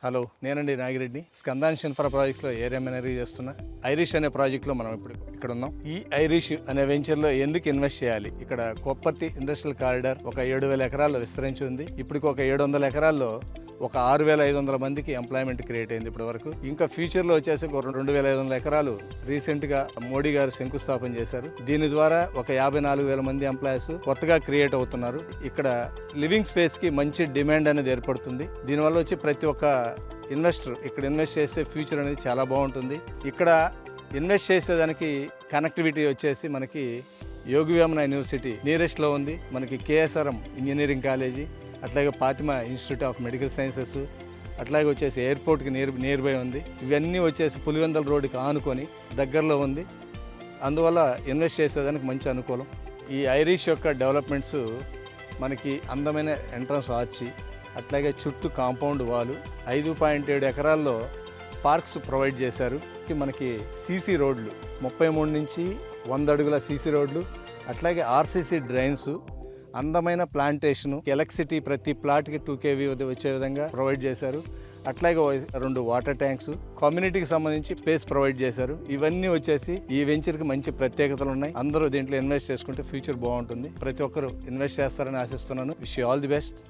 Hello, నేనండి Nagireddy. స్కందాన్ infra ప్రాజెక్ట్స్లో area manager చేస్తున్నా. Irish అనే ప్రాజెక్ట్లో మనం ఇప్పుడు ఇక్కడ ఉన్నాం. ఈ ఐరిష్ అనే వెంచర్లో ఎందుకు ఇన్వెస్ట్ చేయాలి? ఇక్కడ కొప్పర్తి ఇండస్ట్రియల్ కారిడార్ ఒక 7,000 ఎకరాల్లో విస్తరించి ఉంది. ఇప్పటికి ఒక 700 ఎకరాల్లో ఒక 6,500 మందికి ఎంప్లాయ్మెంట్ క్రియేట్ అయింది ఇప్పటి వరకు. ఇంకా ఫ్యూచర్లో వచ్చేసి ఒక 2,500 ఎకరాలు రీసెంట్గా మోడీ గారు శంకుస్థాపన చేశారు. దీని ద్వారా ఒక 54,000 మంది ఎంప్లాయీస్ కొత్తగా క్రియేట్ అవుతున్నారు. ఇక్కడ లివింగ్ స్పేస్కి మంచి డిమాండ్ అనేది ఏర్పడుతుంది. దీనివల్ల వచ్చి ప్రతి ఒక్క ఇన్వెస్టర్ ఇక్కడ ఇన్వెస్ట్ చేస్తే ఫ్యూచర్ అనేది చాలా బాగుంటుంది. ఇక్కడ ఇన్వెస్ట్ చేసేదానికి కనెక్టివిటీ వచ్చేసి మనకి యోగివేమన యూనివర్సిటీ నియరెస్ట్లో ఉంది. మనకి కేఎస్ఆర్ఎం ఇంజనీరింగ్ కాలేజీ, అట్లాగే Fatima institute of medical sciences, అట్లాగే వచ్చేసి ఎయిర్పోర్ట్కి నియర్ బై ఉంది. ఇవన్నీ వచ్చేసి పులివెందల రోడ్డుకి ఆనుకొని దగ్గరలో ఉంది. అందువల్ల ఇన్వెస్ట్ చేసేదానికి మంచి అనుకూలం. ఈ ఐరిష్ యొక్క డెవలప్మెంట్స్ మనకి అందమైన ఎంట్రన్స్ ఆర్చి, అట్లాగే చుట్టూ కాంపౌండ్ వాలు, 5.7 ఎకరాల్లో పార్క్స్ ప్రొవైడ్ చేశారు. మనకి సీసీ రోడ్లు 33 నుంచి 100 అడుగుల సీసీ రోడ్లు, అట్లాగే ఆర్సీసీ డ్రైన్స్, అందమైన ప్లాంటేషను, ఎలక్ట్రిసిటీ ప్రతి ప్లాట్కి 2 kV వచ్చే విధంగా ప్రొవైడ్ చేశారు. అట్లాగే 2 వాటర్ ట్యాంక్స్, కమ్యూనిటీకి సంబంధించి స్పేస్ ప్రొవైడ్ చేశారు. ఇవన్నీ వచ్చేసి ఈ వెంచర్కి మంచి ప్రత్యేకతలు ఉన్నాయి. అందరూ దీంట్లో ఇన్వెస్ట్ చేసుకుంటే ఫ్యూచర్ బాగుంటుంది. ప్రతి ఒక్కరు ఇన్వెస్ట్ చేస్తారని ఆశిస్తున్నాను. Wish you all the best.